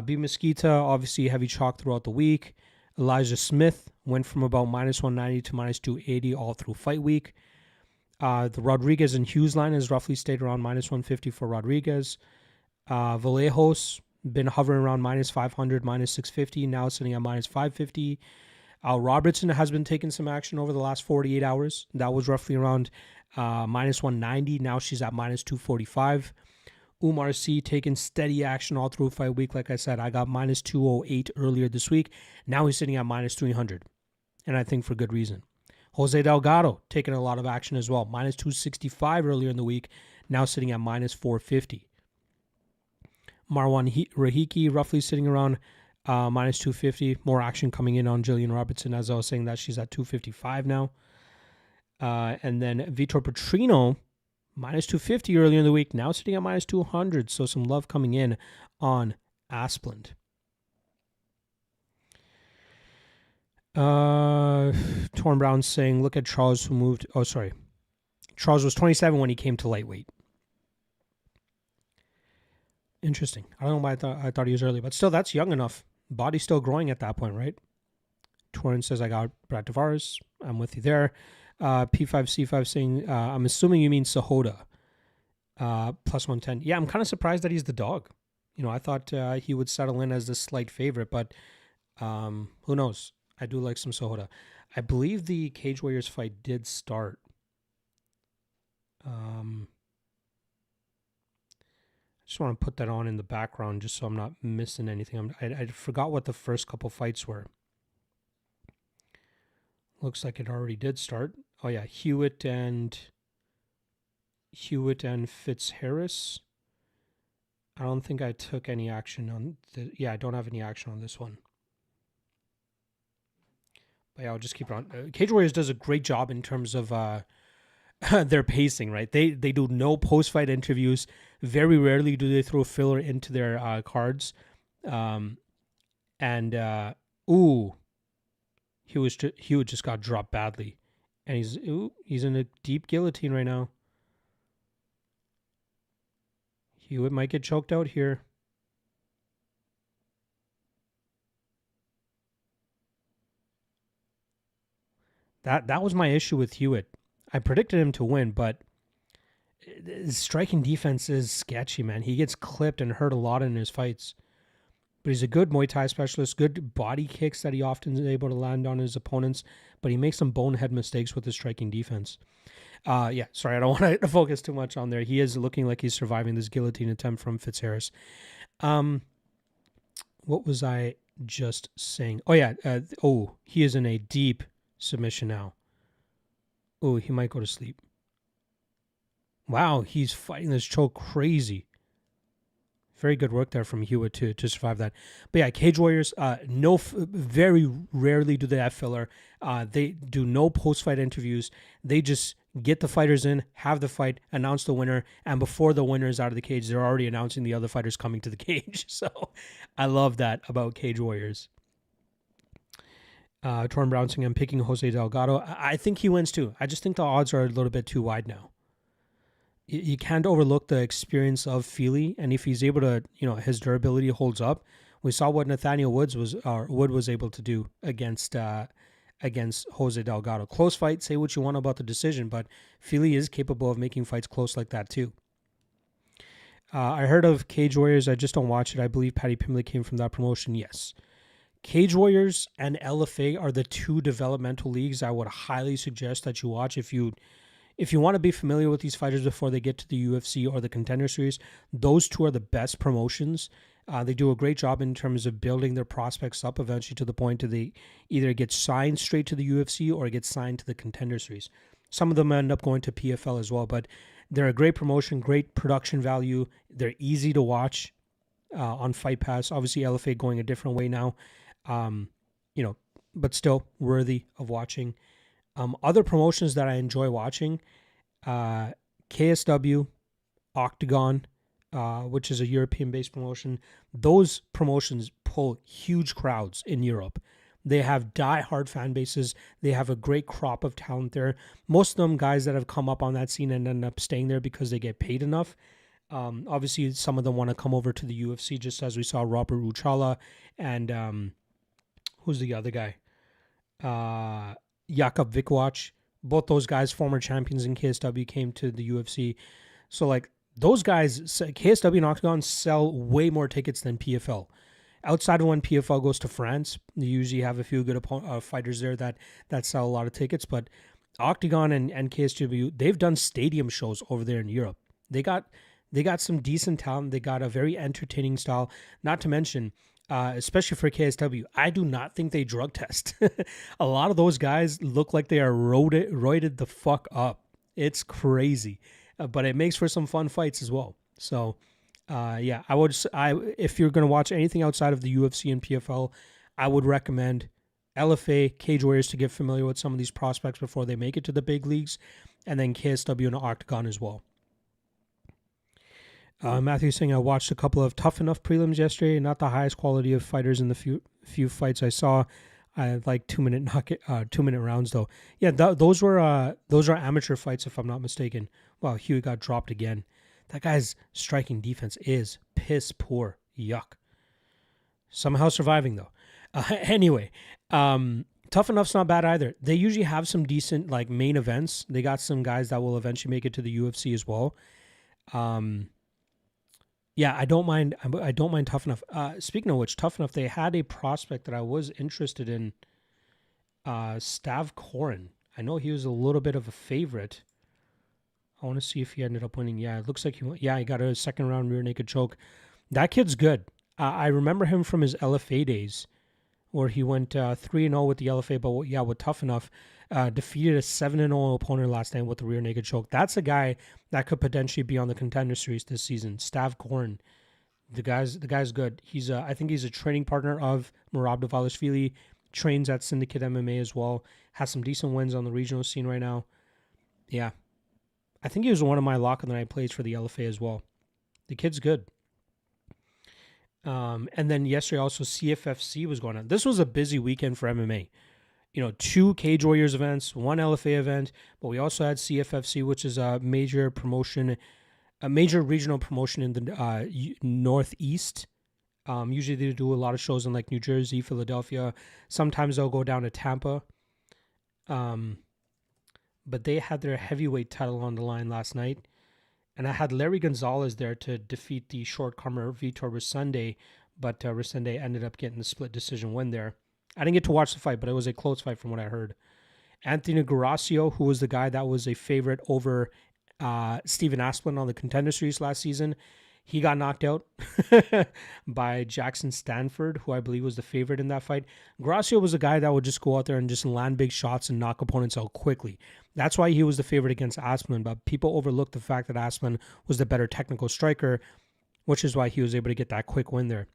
Speaker 1: B. Mesquita, obviously heavy chalk throughout the week. Elijah Smith went from about minus 190 to minus 280 all through fight week. The Rodriguez and Hughes line has roughly stayed around minus 150 for Rodriguez. Vallejos been hovering around minus 500, minus 650, now sitting at minus 550. Robertson has been taking some action over the last 48 hours. That was roughly around minus 190. Now she's at minus 245. Umar C taking steady action all through fight week. Like I said, I got minus 208 earlier this week. Now he's sitting at minus 300, and I think for good reason. Jose Delgado taking a lot of action as well. Minus 265 earlier in the week. Now sitting at minus 450. Marwan Rahiki roughly sitting around minus 250. More action coming in on Jillian Robertson, as I was saying that she's at 255 now. And then Vitor Petrino, minus 250 earlier in the week, now sitting at minus 200. So some love coming in on Asplund. Torn Brown saying, look at Charles who moved. Oh, sorry. Charles was 27 when he came to lightweight. Interesting. I don't know why I thought he was early, but still, that's young enough. Body's still growing at that point, right? Torrin says, I got Brad Tavares. I'm with you there. P5C5 saying, I'm assuming you mean Sahota. Plus 110. Yeah, I'm kind of surprised that he's the dog. You know, I thought he would settle in as the slight favorite, but who knows? I do like some Sahota. I believe the Cage Warriors fight did start. Just want to put that on in the background just so I'm not missing anything. I forgot what the first couple fights were. Looks like it already did start. Oh yeah, Hewitt and Fitzharris. I don't think I took any action on the. Yeah, I don't have any action on this one. But yeah, I'll just keep it on. Cage Warriors does a great job in terms of their pacing, right? They do no post-fight interviews. Very rarely do they throw filler into their cards. Hewitt just got dropped badly. And he's in a deep guillotine right now. Hewitt might get choked out here. That was my issue with Hewitt. I predicted him to win, but his striking defense is sketchy, man. He gets clipped and hurt a lot in his fights. But he's a good Muay Thai specialist, good body kicks that he often is able to land on his opponents, but he makes some bonehead mistakes with his striking defense. Yeah, sorry, I don't want to focus too much on there. He is looking like he's surviving this guillotine attempt from Fitzharris. What was I just saying? Oh, yeah. He is in a deep submission now. Oh, he might go to sleep. Wow, he's fighting this choke crazy. Very good work there from Hewitt to survive that. But yeah, Cage Warriors, very rarely do they have filler. They do no post-fight interviews. They just get the fighters in, have the fight, announce the winner, and before the winner is out of the cage, they're already announcing the other fighters coming to the cage. So I love that about Cage Warriors. Torn Brown saying, I'm picking Jose Delgado. I think he wins too. I just think the odds are a little bit too wide now. You can't overlook the experience of Feely, and if he's able to, his durability holds up. We saw what Nathaniel Wood was able to do against Jose Delgado. Close fight, say what you want about the decision, but Feely is capable of making fights close like that too. I heard of Cage Warriors. I just don't watch it. I believe Patty Pimley came from that promotion. Yes. Cage Warriors and LFA are the two developmental leagues I would highly suggest that you watch if you want to be familiar with these fighters before they get to the UFC or the Contender Series. Those two are the best promotions. They do a great job in terms of building their prospects up eventually to the point that they either get signed straight to the UFC or get signed to the Contender Series. Some of them end up going to PFL as well, but they're a great promotion, great production value. They're easy to watch on Fight Pass. Obviously, LFA going a different way now, but still worthy of watching. Other promotions that I enjoy watching, KSW, Octagon, which is a European-based promotion. Those promotions pull huge crowds in Europe. They have die-hard fan bases. They have a great crop of talent there. Most of them guys that have come up on that scene and end up staying there because they get paid enough. Obviously, some of them want to come over to the UFC, just as we saw Robert Ruchala and who's the other guy? Jakub Vikwac. Both those guys, former champions in KSW, came to the UFC. So, those guys, KSW and Octagon, sell way more tickets than PFL. Outside of when PFL goes to France, you usually have a few good fighters there that sell a lot of tickets. But Octagon and KSW, they've done stadium shows over there in Europe. They got some decent talent. They got a very entertaining style. Not to mention, especially for KSW, I do not think they drug test. A lot of those guys look like they are roided the fuck up. It's crazy, but it makes for some fun fights as well. So, yeah, if you're gonna watch anything outside of the UFC and PFL, I would recommend LFA, Cage Warriors to get familiar with some of these prospects before they make it to the big leagues, and then KSW and Octagon as well. Matthew saying, I watched a couple of Tough Enough prelims yesterday. Not the highest quality of fighters in the few fights I saw. I like 2-minute rounds though. Yeah, those are amateur fights if I'm not mistaken. Wow, Huey got dropped again. That guy's striking defense is piss poor. Yuck. Somehow surviving though. Anyway, Tough Enough's not bad either. They usually have some decent like main events. They got some guys that will eventually make it to the UFC as well. Yeah, I don't mind Tough Enough. Speaking of which, Tough Enough, they had a prospect that I was interested in, Stav Korin. I know he was a little bit of a favorite. I want to see if he ended up winning. Yeah, it looks like he got a second round rear naked choke. That kid's good. I remember him from his LFA days, where he went 3-0 with the LFA, but yeah, with Tough Enough, defeated a 7-0 opponent last night with the rear naked choke. That's a guy that could potentially be on the Contender Series this season. Stav Korin, the guy's good. I think he's a training partner of Merab Dvalishvili, trains at Syndicate MMA as well. Has some decent wins on the regional scene right now. Yeah, I think he was one of my lock of the night plays for the LFA as well. The kid's good. And then yesterday also CFFC was going on. This was a busy weekend for MMA. 2 Cage Warriors events, 1 LFA event, but we also had CFFC, which is a major regional promotion in the Northeast. Usually they do a lot of shows in like New Jersey, Philadelphia. Sometimes they'll go down to Tampa. But they had their heavyweight title on the line last night. And I had Larry Gonzalez there to defeat the shortcomer Vitor Resende, but Resende ended up getting the split decision win there. I didn't get to watch the fight, but it was a close fight from what I heard. Anthony Garacio, who was the guy that was a favorite over Steven Asplin on the Contender Series last season, he got knocked out by Jackson Stanford, who I believe was the favorite in that fight. Garacio was a guy that would just go out there and just land big shots and knock opponents out quickly. That's why he was the favorite against Asplin, but people overlooked the fact that Asplin was the better technical striker, which is why he was able to get that quick win there.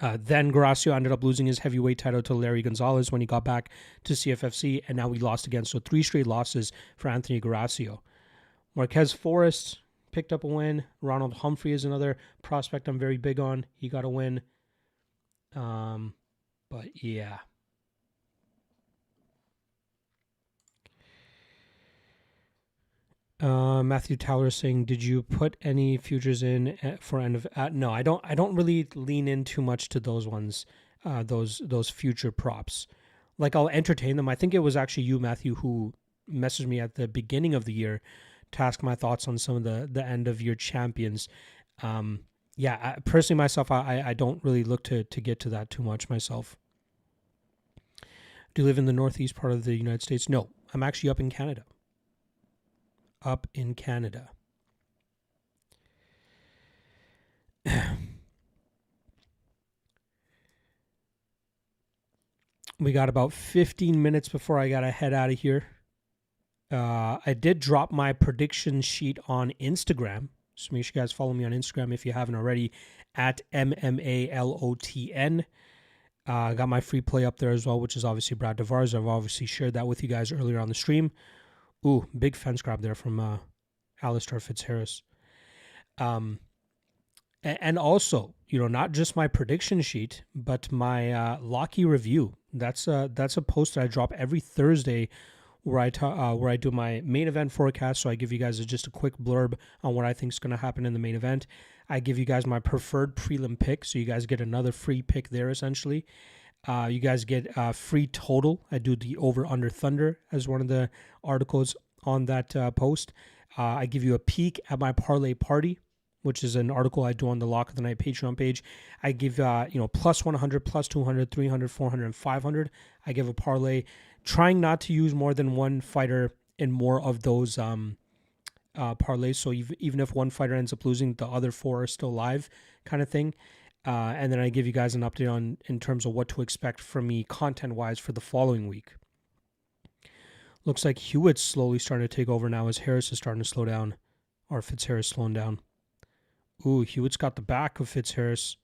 Speaker 1: Then Garacio ended up losing his heavyweight title to Larry Gonzalez when he got back to CFFC, and now he lost again. So 3 straight losses for Anthony Garacio. Marquez Forrest picked up a win. Ronald Humphrey is another prospect I'm very big on. He got a win. But yeah. Matthew Towler saying, did you put any futures in for end of? No, I don't really lean in too much to those ones, those future props. Like I'll entertain them. I think it was actually you, Matthew, who messaged me at the beginning of the year to ask my thoughts on some of the end of year champions. Personally myself, I don't really look to get to that too much myself. Do you live in the northeast part of the United States? No, I'm actually up in Canada. We got about 15 minutes before I gotta head out of here. I did drop my prediction sheet on Instagram, so make sure you guys follow me on Instagram if you haven't already, at MMALOTN. I got my free play up there as well, which is obviously Brad Devars. I've obviously shared that with you guys earlier on the stream. Ooh, big fence grab there from Alistair Fitzharris. And also, not just my prediction sheet, but my Locky review. That's a post that I drop every Thursday where I do my main event forecast. So I give you guys just a quick blurb on what I think is going to happen in the main event. I give you guys my preferred prelim pick, so you guys get another free pick there essentially. You guys get free total. I do the over-under Thunder as one of the articles on that post. I give you a peek at my parlay party, which is an article I do on the Lock of the Night Patreon page. I give, plus 100, plus 200, 300, 400, and 500. I give a parlay, trying not to use more than one fighter in more of those parlays. So even if one fighter ends up losing, the other four are still live, kind of thing. And then I give you guys an update on in terms of what to expect from me content-wise for the following week. Looks like Hewitt's slowly starting to take over now as Harris is starting to slow down, or Fitzharris slowing down. Ooh, Hewitt's got the back of Fitzharris.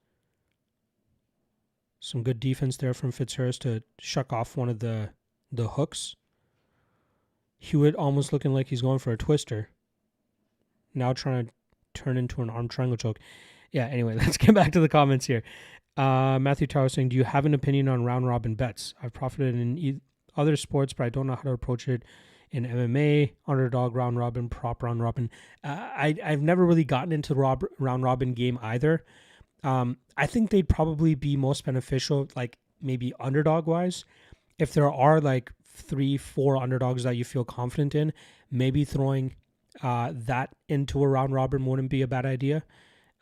Speaker 1: Some good defense there from Fitzharris to shuck off one of the hooks. Hewitt almost looking like he's going for a twister. Now trying to turn into an arm triangle choke. Yeah, anyway, let's get back to the comments here. Matthew Tower saying, do you have an opinion on round robin bets? I've profited in other sports, but I don't know how to approach it in MMA, underdog, round robin, prop round robin. I've never really gotten into the round robin game either. I think they'd probably be most beneficial, like maybe underdog wise. If there are like 3-4 underdogs that you feel confident in, maybe throwing that into a round robin wouldn't be a bad idea.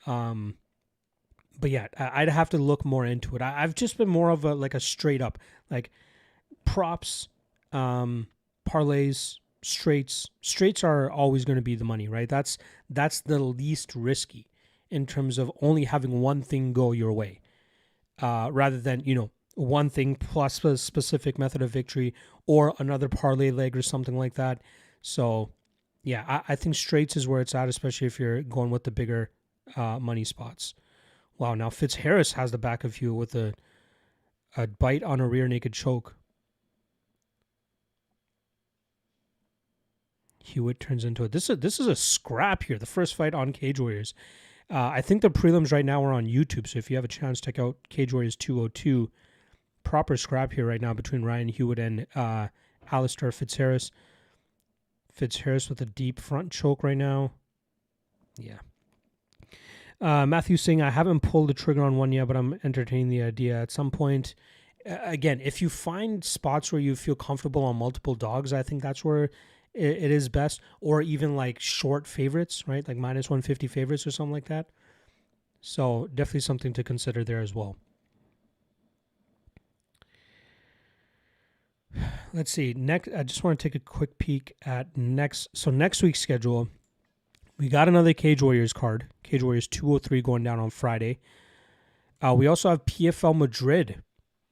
Speaker 1: But yeah, I'd have to look more into it. I've just been more of a straight up, like props, parlays, straights. Straights are always going to be the money, right? That's the least risky in terms of only having one thing go your way, rather than, one thing plus a specific method of victory or another parlay leg or something like that. So yeah, I think straights is where it's at, especially if you're going with the bigger money spots. Wow, now Fitzharris has the back of you with a bite on a rear naked choke. Hewitt turns into it. This is a scrap here. The first fight on Cage Warriors. I think the prelims right now are on YouTube, so if you have a chance, check out Cage Warriors 202. Proper scrap here right now between Ryan Hewitt and Alistair Fitzharris. Fitzharris with a deep front choke right now. Yeah. Matthew saying, I haven't pulled the trigger on one yet, but I'm entertaining the idea. At some point, again, if you find spots where you feel comfortable on multiple dogs, I think that's where it is best. Or even like short favorites, right? Like minus 150 favorites or something like that. So definitely something to consider there as well. Let's see. Next, I just want to take a quick peek at next week's schedule. We got another Cage Warriors card. Cage Warriors 203 going down on Friday. We also have PFL Madrid,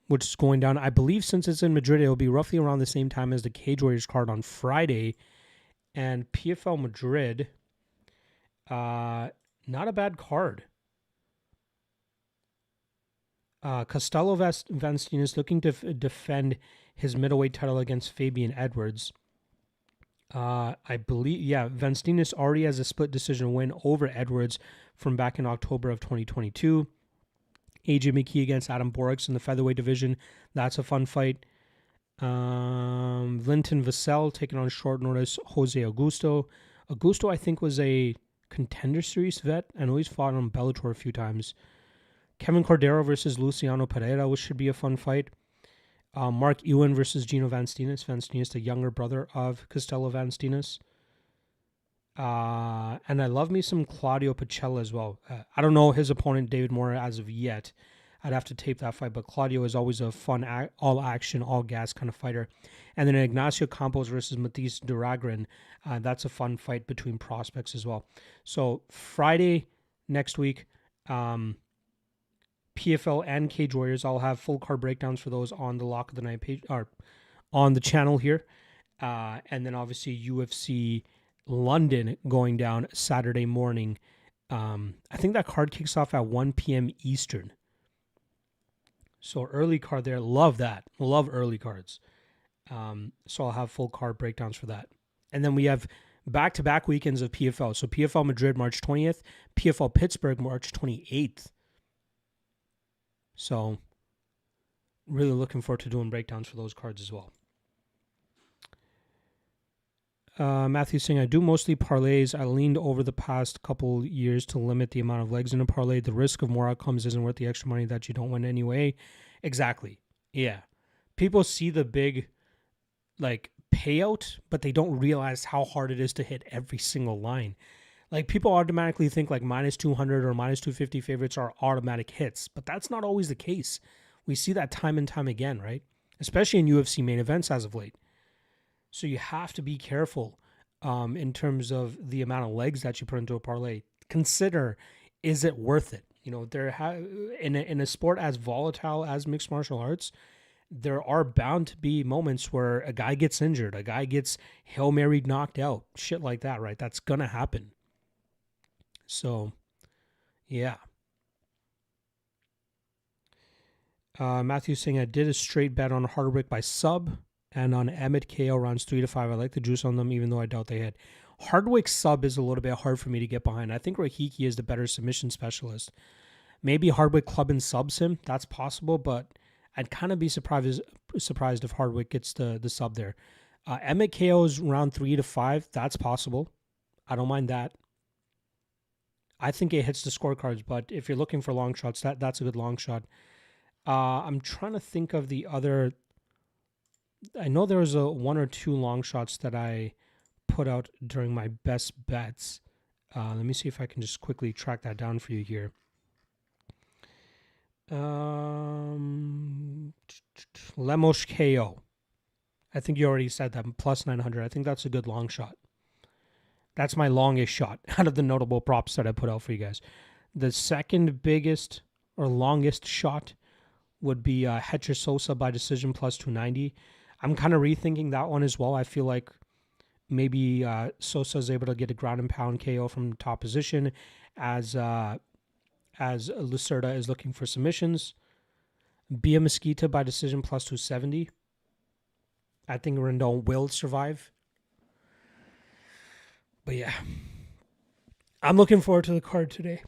Speaker 1: which is going down. I believe since it's in Madrid, it will be roughly around the same time as the Cage Warriors card on Friday. And PFL Madrid, not a bad card. Costello Van Steen is looking to defend his middleweight title against Fabian Edwards. I believe, Van Steenis already has a split decision win over Edwards from back in October of 2022. AJ McKee against Adam Borix in the featherweight division. That's a fun fight. Linton Vassell taking on short notice Jose Augusto. Augusto, I think, was a Contender Series vet. I know he's fought on Bellator a few times. Kevin Cordero versus Luciano Pereira, which should be a fun fight. Mark Ewan versus Gino Van Steenis. Van Steenis, the younger brother of Costello Van Steenis. And I love me some Claudio Pachella as well. I don't know his opponent, David Mora, as of yet. I'd have to tape that fight, but Claudio is always a fun, all-action, all-gas kind of fighter. And then Ignacio Campos versus Matisse Duragrin. That's a fun fight between prospects as well. So Friday next week, PFL and Cage Warriors. I'll have full card breakdowns for those on the Lock of the Night page or on the channel here. And then obviously UFC London going down Saturday morning. I think that card kicks off at 1 p.m. Eastern. So early card there. Love that. Love early cards. So I'll have full card breakdowns for that. And then we have back-to-back weekends of PFL. So PFL Madrid March 20th, PFL Pittsburgh March 28th. So, really looking forward to doing breakdowns for those cards as well. Matthew saying, I do mostly parlays. I leaned over the past couple years to limit the amount of legs in a parlay. The risk of more outcomes isn't worth the extra money that you don't win anyway. Exactly. Yeah. People see the big like payout, but they don't realize how hard it is to hit every single line. Like people automatically think like minus 200 or minus 250 favorites are automatic hits, but that's not always the case. We see that time and time again, right? Especially in UFC main events as of late. So you have to be careful in terms of the amount of legs that you put into a parlay. Consider, is it worth it? You know, in a sport as volatile as mixed martial arts, there are bound to be moments where a guy gets injured, a guy gets Hail Mary knocked out, shit like that, right? That's going to happen. So, yeah. Matthew's saying I did a straight bet on Hardwick by sub and on Emmett KO rounds 3 to 5. I like the juice on them, even though I doubt they hit. Hardwick sub is a little bit hard for me to get behind. I think Rahiki is the better submission specialist. Maybe Hardwick club and subs him. That's possible, but I'd kind of be surprised if Hardwick gets the sub there. Emmett KO's round 3 to 5. That's possible. I don't mind that. I think it hits the scorecards, but if you're looking for long shots, that's a good long shot. I'm trying to think of the other. I know there was a 1 or 2 long shots that I put out during my best bets. Let me see if I can just quickly track that down for you here. Lemos KO. I think you already said that, plus 900. I think that's a good long shot. That's my longest shot out of the notable props that I put out for you guys. The second biggest or longest shot would be Hetcher Sosa by decision plus 290. I'm kind of rethinking that one as well. I feel like maybe Sosa is able to get a ground and pound KO from top position as Lucerda is looking for submissions. Bia Mesquita by decision plus 270. I think Rendon will survive. But yeah, I'm looking forward to the card today.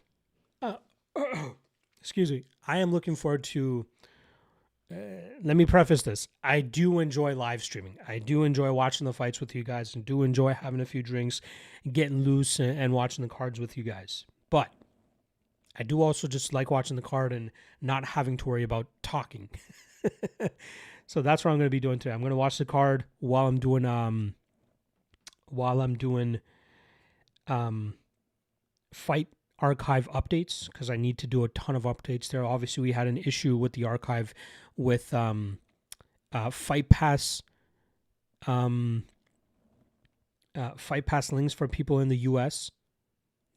Speaker 1: Excuse me. I am looking forward to... let me preface this. I do enjoy live streaming. I do enjoy watching the fights with you guys and do enjoy having a few drinks, getting loose and watching the cards with you guys. But I do also just like watching the card and not having to worry about talking. So that's what I'm going to be doing today. I'm going to watch the card while I'm doing fight archive updates, because I need to do a ton of updates there. Obviously, we had an issue with the archive with Fight Pass links for people in the US.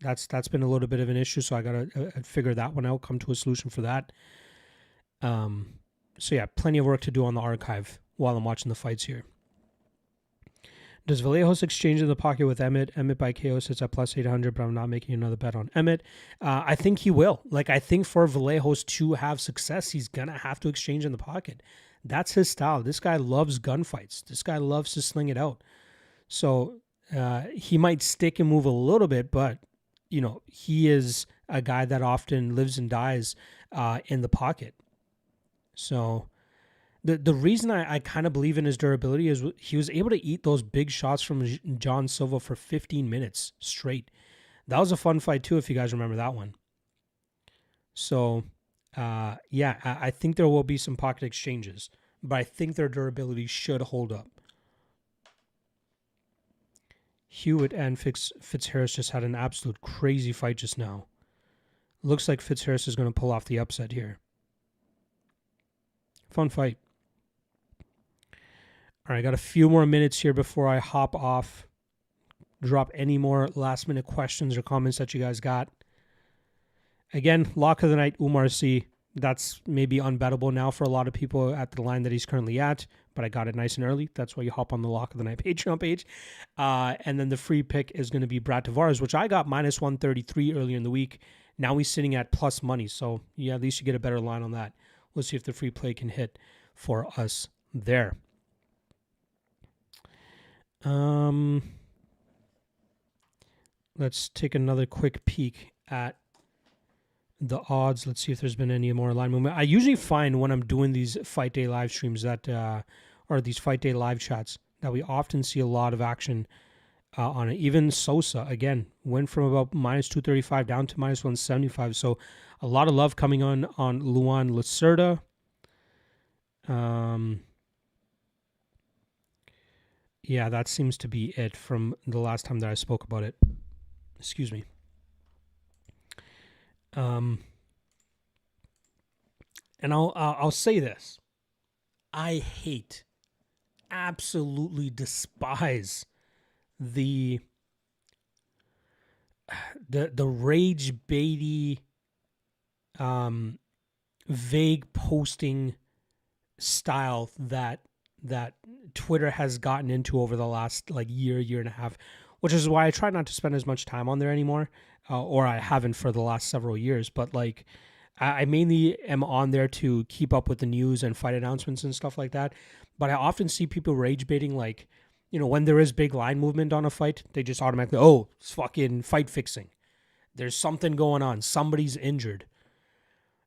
Speaker 1: That's been a little bit of an issue, so I gotta figure that one out, come to a solution for that. So yeah, plenty of work to do on the archive while I'm watching the fights here. Does Vallejos exchange in the pocket with Emmett? Emmett by KO sits at plus 800, but I'm not making another bet on Emmett. I think he will. Like, I think for Vallejos to have success, he's going to have to exchange in the pocket. That's his style. This guy loves gunfights. This guy loves to sling it out. So he might stick and move a little bit, but, you know, he is a guy that often lives and dies in the pocket. So... The reason I kind of believe in his durability is he was able to eat those big shots from John Silva for 15 minutes straight. That was a fun fight too, if you guys remember that one. So, yeah, I think there will be some pocket exchanges, but I think their durability should hold up. Hewitt and Fitzharris just had an absolute crazy fight just now. Looks like Fitzharris is going to pull off the upset here. Fun fight. All right, I got a few more minutes here before I hop off. Drop any more last-minute questions or comments that you guys got. Again, lock of the night, Umar C. That's maybe unbettable now for a lot of people at the line that he's currently at, but I got it nice and early. That's why you hop on the Lock of the Night Patreon page. And then the free pick is going to be Brad Tavares, which I got minus 133 earlier in the week. Now he's sitting at plus money. So, yeah, at least you get a better line on that. We'll see if the free play can hit for us there. Let's take another quick peek at the odds. Let's see if there's been any more line movement. I usually find when I'm doing these fight day live streams that, or these fight day live chats, that we often see a lot of action on it. Even Sosa, again, went from about minus 235 down to minus 175. So a lot of love coming on Luan Lacerda. Yeah, that seems to be it from the last time that I spoke about it. Excuse me. And I'll say this. I hate, absolutely despise the rage baity, vague posting style that Twitter has gotten into over the last like year and a half, which is why I try not to spend as much time on there anymore, or I haven't for the last several years. But like, I mainly am on there to keep up with the news and fight announcements and stuff like that. But I often see people rage baiting, like, when there is big line movement on a fight, they just automatically, oh, it's fucking fight fixing. There's something going on. Somebody's injured.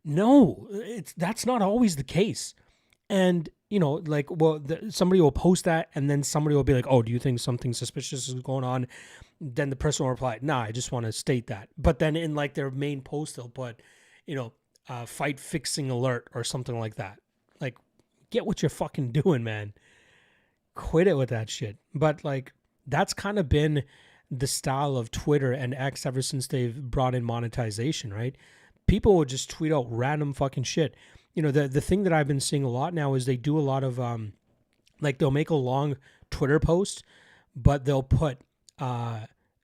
Speaker 1: No, that's not always the case. And, like, well, somebody will post that and then somebody will be like, oh, do you think something suspicious is going on? Then the person will reply, nah, I just want to state that. But then in like their main post, they'll put, fight fixing alert or something like that. Like, get what you're fucking doing, man. Quit it with that shit. But like, that's kind of been the style of Twitter and X ever since they've brought in monetization, right? People will just tweet out random fucking shit. The thing that I've been seeing a lot now is they do a lot of like they'll make a long Twitter post, but they'll put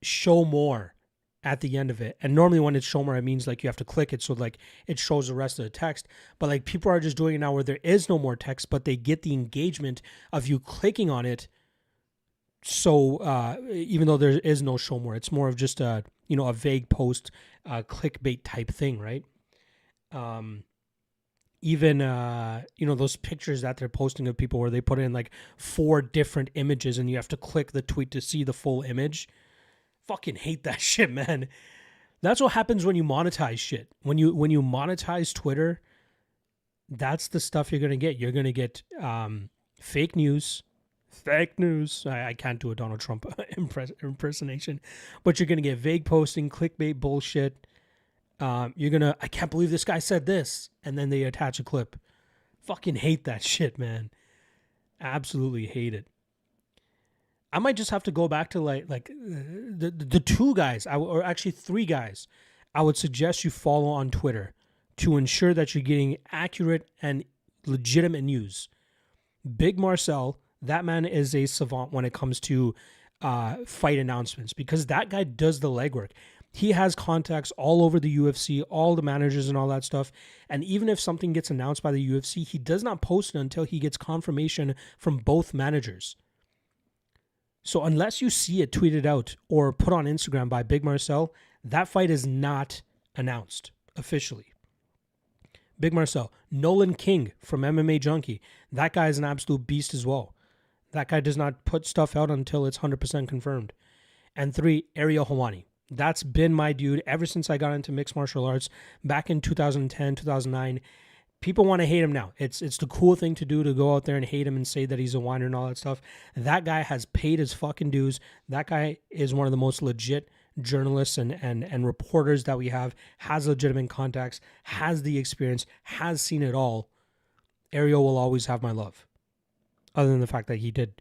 Speaker 1: show more at the end of it. And normally when it's show more, it means like you have to click it so like it shows the rest of the text. But like people are just doing it now where there is no more text, but they get the engagement of you clicking on it. So even though there is no show more, it's more of just a vague post, clickbait type thing, right? Even those pictures that they're posting of people where they put in like 4 different images and you have to click the tweet to see the full image. Fucking hate that shit, man. That's what happens when you monetize shit. When you monetize Twitter, that's the stuff you're gonna get. You're gonna get fake news. I can't do a Donald Trump impersonation, but you're gonna get vague posting, clickbait bullshit. You're gonna, I can't believe this guy said this, and then they attach a clip. Fucking hate that shit, man. Absolutely hate it. I might just have to go back to like the 2 guys, or actually 3 guys, I would suggest you follow on Twitter to ensure that you're getting accurate and legitimate news. Big Marcel, that man is a savant when it comes to fight announcements, because that guy does the legwork. He has contacts all over the UFC, all the managers and all that stuff. And even if something gets announced by the UFC, he does not post it until he gets confirmation from both managers. So unless you see it tweeted out or put on Instagram by Big Marcel, that fight is not announced officially. Big Marcel. Nolan King from MMA Junkie. That guy is an absolute beast as well. That guy does not put stuff out until it's 100% confirmed. And 3, Ariel Helwani. That's been my dude ever since I got into mixed martial arts back in 2010, 2009. People want to hate him now. It's the cool thing to do, to go out there and hate him and say that he's a whiner and all that stuff. That guy has paid his fucking dues. That guy is one of the most legit journalists and reporters that we have, has legitimate contacts, has the experience, has seen it all. Ariel will always have my love. Other than the fact that he did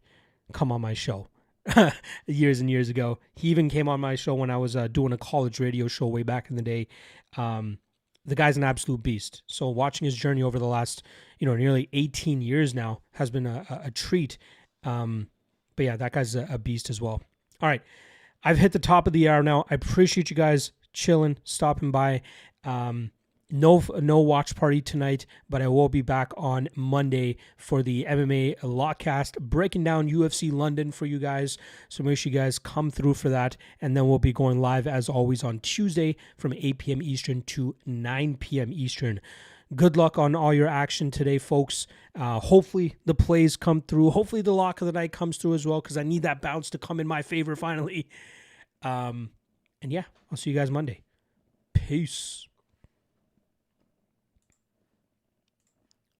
Speaker 1: come on my show years and years ago. He even came on my show when I was doing a college radio show way back in the day. The guy's an absolute beast. So watching his journey over the last, nearly 18 years now has been a treat. But yeah, that guy's a beast as well. All right. I've hit the top of the hour now. I appreciate you guys chilling, stopping by. No watch party tonight, but I will be back on Monday for the MMA Lawcast, breaking down UFC London for you guys. So make sure you guys come through for that. And then we'll be going live, as always, on Tuesday from 8 p.m. Eastern to 9 p.m. Eastern. Good luck on all your action today, folks. Hopefully the plays come through. Hopefully the lock of the night comes through as well, because I need that bounce to come in my favor finally. And yeah, I'll see you guys Monday. Peace.